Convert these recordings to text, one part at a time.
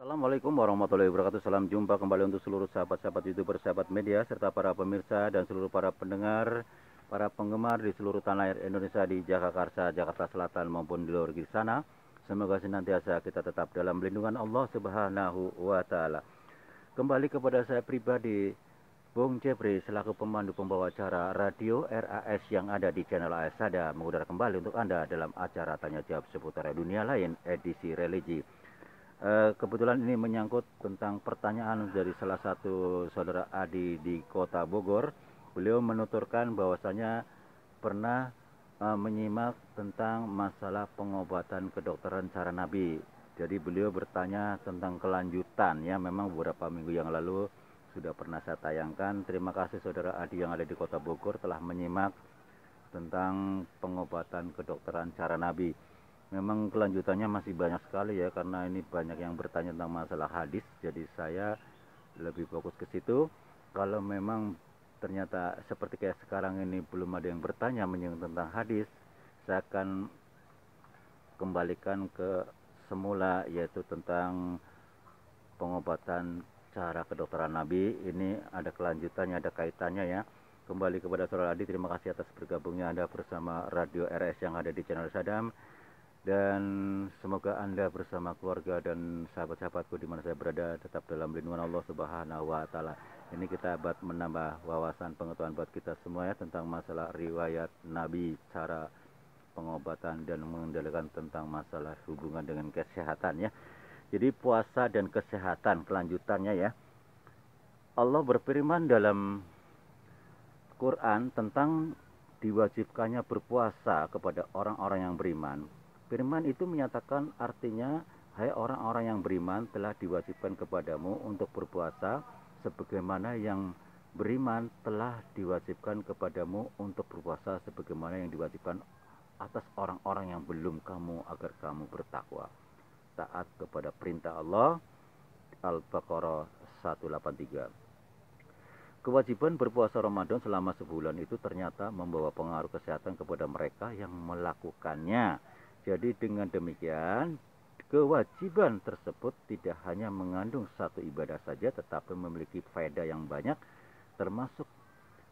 Assalamualaikum warahmatullahi wabarakatuh. Salam jumpa kembali untuk seluruh sahabat-sahabat YouTuber, sahabat media, serta para pemirsa dan seluruh para pendengar, para penggemar di seluruh tanah air Indonesia di Jagakarsa, Jakarta Selatan maupun di luar sana. Semoga senantiasa kita tetap dalam lindungan Allah Subhanahu wa taala. Kembali kepada saya pribadi, Bung Jepri selaku pemandu pembawa acara Radio RAS yang ada di channel AS Sada mengudara kembali untuk Anda dalam acara tanya jawab seputar dunia lain edisi religi. Kebetulan ini menyangkut tentang pertanyaan dari salah satu saudara Adi di Kota Bogor. Beliau menuturkan bahwasanya pernah menyimak tentang masalah pengobatan kedokteran cara Nabi. Jadi beliau bertanya tentang kelanjutan ya. Memang beberapa minggu yang lalu sudah pernah saya tayangkan. Terima kasih saudara Adi yang ada di Kota Bogor telah menyimak tentang pengobatan kedokteran cara Nabi. Memang kelanjutannya masih banyak sekali ya, karena ini banyak yang bertanya tentang masalah hadis, jadi saya lebih fokus ke situ. Kalau memang ternyata seperti kayak sekarang ini belum ada yang bertanya menyinggung tentang hadis, saya akan kembalikan ke semula, yaitu tentang pengobatan cara kedokteran Nabi. Ini ada kelanjutannya, ada kaitannya ya. Kembali kepada saudara Adi, terima kasih atas bergabungnya Anda bersama Radio RS yang ada di channel Sadam. Dan semoga Anda bersama keluarga dan sahabat-sahabatku di mana saya berada tetap dalam lindungan Allah Subhanahu wa taala. Ini kita buat menambah wawasan pengetahuan buat kita semua ya tentang masalah riwayat Nabi, cara pengobatan dan mengendalikan tentang masalah hubungan dengan kesehatan ya. Jadi puasa dan kesehatan kelanjutannya ya. Allah berfirman dalam Quran tentang diwajibkannya berpuasa kepada orang-orang yang beriman. Firman itu menyatakan artinya, hai orang-orang yang beriman telah diwajibkan kepadamu untuk berpuasa sebagaimana yang beriman telah diwajibkan kepadamu untuk berpuasa sebagaimana yang diwajibkan atas orang-orang yang belum kamu agar kamu bertakwa. Taat kepada perintah Allah. Al-Baqarah 183. Kewajiban berpuasa Ramadan selama sebulan itu ternyata membawa pengaruh kesehatan kepada mereka yang melakukannya. Jadi dengan demikian, kewajiban tersebut tidak hanya mengandung satu ibadah saja, tetapi memiliki faedah yang banyak, termasuk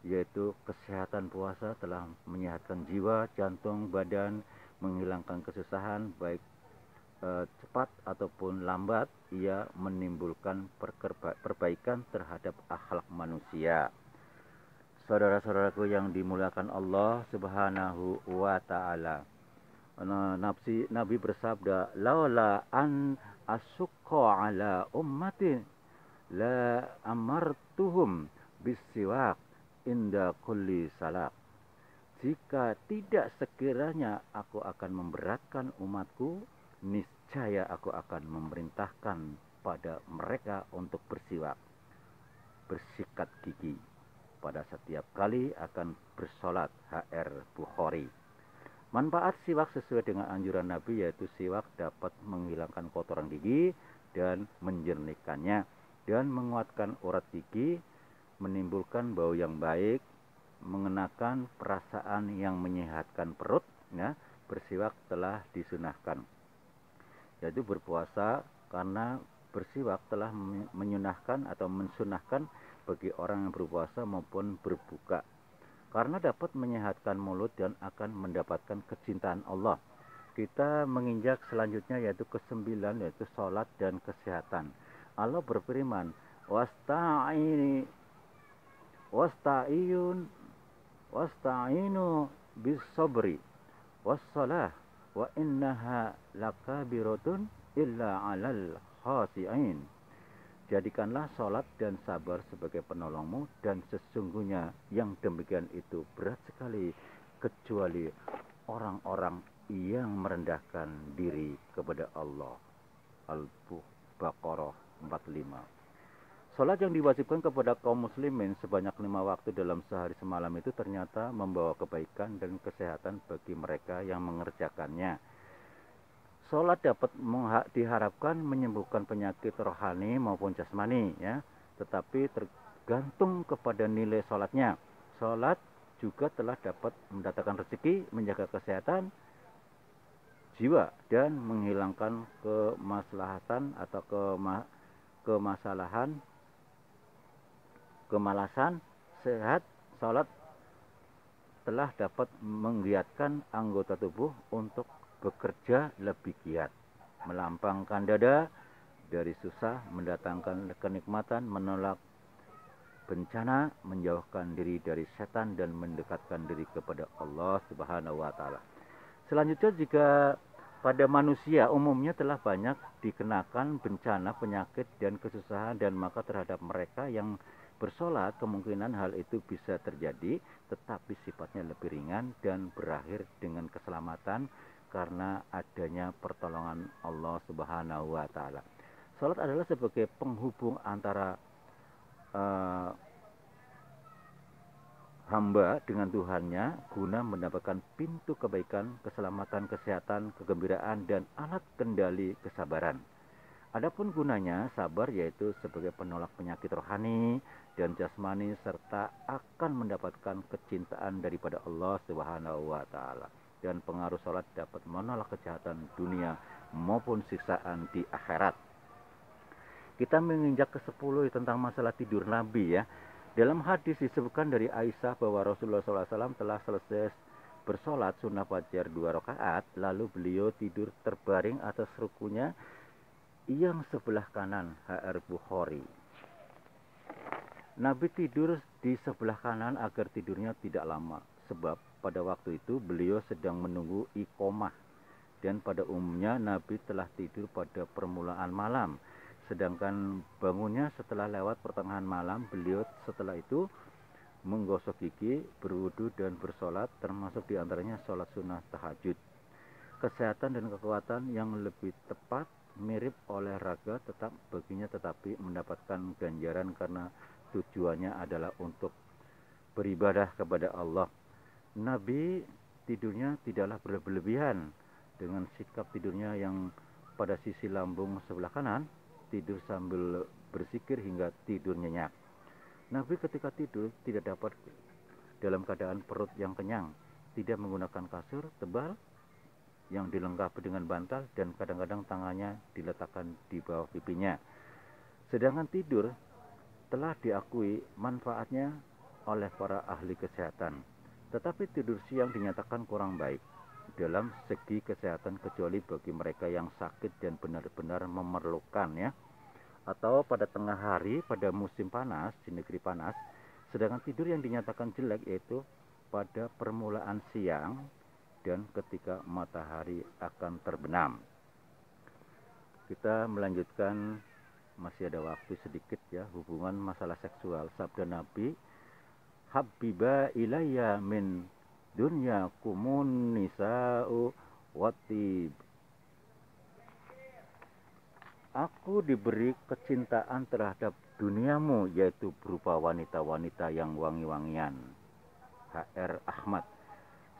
yaitu kesehatan. Puasa telah menyehatkan jiwa, jantung, badan, menghilangkan kesusahan, baik cepat ataupun lambat. Ia menimbulkan perbaikan terhadap akhlak manusia. Saudara-saudaraku yang dimuliakan Allah Subhanahu wa taala. Nabi bersabda, laula an asyqa ala ummati la amartuhum bisiwak inda kulli salat. Jika tidak sekiranya aku akan memberatkan umatku, niscaya aku akan memerintahkan pada mereka untuk bersiwak, bersikat gigi pada setiap kali akan bersolat. HR Bukhari. Manfaat siwak sesuai dengan anjuran Nabi, yaitu siwak dapat menghilangkan kotoran gigi dan menjernihkannya, dan menguatkan urat gigi, menimbulkan bau yang baik, mengenakan perasaan yang menyehatkan perut. Ya, bersiwak telah disunahkan, yaitu berpuasa karena bersiwak telah menyunahkan atau mensunahkan bagi orang yang berpuasa maupun berbuka, karena dapat menyehatkan mulut dan akan mendapatkan kecintaan Allah. Kita menginjak selanjutnya yaitu ke-9, yaitu sholat dan kesehatan. Allah berfirman, wasta'inu bis sabri wassalah wa innaha lakabiratun illa 'alal khasi'in. Jadikanlah sholat dan sabar sebagai penolongmu, dan sesungguhnya yang demikian itu berat sekali kecuali orang-orang yang merendahkan diri kepada Allah. Al-Baqarah 45. Sholat yang diwajibkan kepada kaum muslimin sebanyak 5 waktu dalam sehari semalam itu ternyata membawa kebaikan dan kesehatan bagi mereka yang mengerjakannya. Sholat dapat diharapkan menyembuhkan penyakit rohani maupun jasmani ya, tetapi tergantung kepada nilai sholatnya. Sholat juga telah dapat mendatangkan rezeki, menjaga kesehatan, jiwa dan menghilangkan kemaslahatan atau kemasalahan, kemalasan. Sehat sholat telah dapat menggiatkan anggota tubuh untuk bekerja lebih giat, melampangkan dada dari susah, mendatangkan kenikmatan, menolak bencana, menjauhkan diri dari setan, dan mendekatkan diri kepada Allah Subhanahu wa Ta'ala. Selanjutnya, jika pada manusia umumnya telah banyak dikenakan bencana, penyakit, dan kesusahan, dan maka terhadap mereka yang bersolat kemungkinan hal itu bisa terjadi, tetapi sifatnya lebih ringan dan berakhir dengan keselamatan karena adanya pertolongan Allah Subhanahu wa Ta'ala. Salat adalah sebagai penghubung antara hamba dengan Tuhannya guna mendapatkan pintu kebaikan, keselamatan, kesehatan, kegembiraan, dan alat kendali kesabaran. Adapun gunanya sabar yaitu sebagai penolak penyakit rohani dan jasmani serta akan mendapatkan kecintaan daripada Allah Subhanahu wa Ta'ala. Dan pengaruh salat dapat menolak kejahatan dunia maupun siksaan di akhirat. Kita menginjak ke-10 tentang masalah tidur Nabi ya. Dalam hadis disebutkan dari Aisyah bahwa Rasulullah SAW telah selesai bersolat sunnah fajar 2 rakaat, lalu beliau tidur terbaring atas rukunya yang sebelah kanan. HR Bukhari. Nabi tidur di sebelah kanan agar tidurnya tidak lama, sebab pada waktu itu beliau sedang menunggu iqomah, dan pada umumnya Nabi telah tidur pada permulaan malam, sedangkan bangunnya setelah lewat pertengahan malam. Beliau setelah itu menggosok gigi, berwudu, dan bersolat, termasuk diantaranya sholat sunnah tahajud. Kesehatan dan kekuatan yang lebih tepat mirip olahraga tetap baginya, tetapi mendapatkan ganjaran karena tujuannya adalah untuk beribadah kepada Allah. Nabi tidurnya tidaklah berlebihan, dengan sikap tidurnya yang pada sisi lambung sebelah kanan, tidur sambil berzikir hingga tidur nyenyak. Nabi ketika tidur tidak dapat dalam keadaan perut yang kenyang, tidak menggunakan kasur tebal yang dilengkapi dengan bantal, dan kadang-kadang tangannya diletakkan di bawah pipinya. Sedangkan tidur telah diakui manfaatnya oleh para ahli kesehatan, tetapi tidur siang dinyatakan kurang baik dalam segi kesehatan, kecuali bagi mereka yang sakit dan benar-benar memerlukan ya, atau pada tengah hari pada musim panas di negeri panas. Sedangkan tidur yang dinyatakan jelek yaitu pada permulaan siang dan ketika matahari akan terbenam. Kita melanjutkan, masih ada waktu sedikit ya, hubungan masalah seksual. Sabda Nabi, Habbiba ilayya min dunya kumun nisa'u watib. Aku diberi kecintaan terhadap duniamu, yaitu berupa wanita-wanita yang wangi-wangian. HR Ahmad.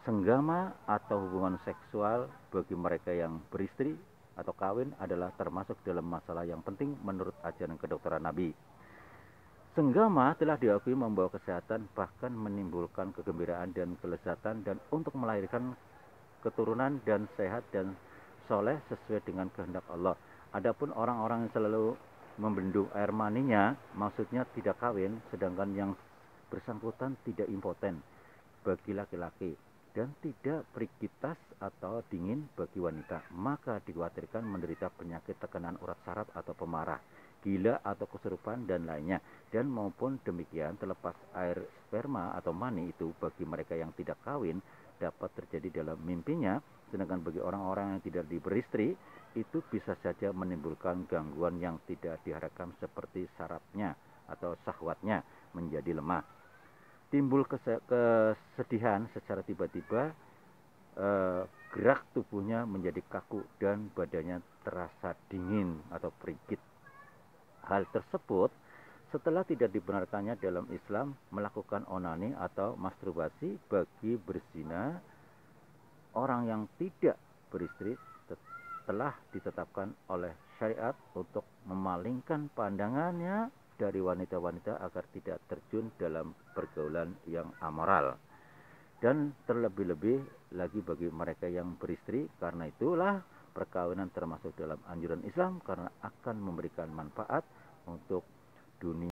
Senggama atau hubungan seksual bagi mereka yang beristri atau kawin adalah termasuk dalam masalah yang penting menurut ajaran kedokteran Nabi. Senggama telah diakui membawa kesehatan, bahkan menimbulkan kegembiraan dan kelezatan, dan untuk melahirkan keturunan dan sehat dan soleh sesuai dengan kehendak Allah. Adapun orang-orang yang selalu membendung air maninya, maksudnya tidak kawin, sedangkan yang bersangkutan tidak impoten bagi laki-laki dan tidak prigitas atau dingin bagi wanita, maka dikhawatirkan menderita penyakit tekanan urat saraf atau pemarah, gila atau kesurupan dan lainnya. Dan maupun demikian, terlepas air sperma atau mani itu bagi mereka yang tidak kawin dapat terjadi dalam mimpinya, sedangkan bagi orang-orang yang tidak beristri itu bisa saja menimbulkan gangguan yang tidak diharapkan, seperti sarafnya atau syahwatnya menjadi lemah, timbul kesedihan secara tiba-tiba, gerak tubuhnya menjadi kaku dan badannya terasa dingin atau perigit. Hal tersebut setelah tidak dibenarkannya dalam Islam melakukan onani atau masturbasi bagi berzina. Orang yang tidak beristri telah ditetapkan oleh syariat untuk memalingkan pandangannya dari wanita-wanita agar tidak terjun dalam pergaulan yang amoral. dan terlebih-lebih lagi bagi mereka yang beristri. Karena itulah perkawinan termasuk dalam anjuran Islam karena akan memberikan manfaat untuk dunia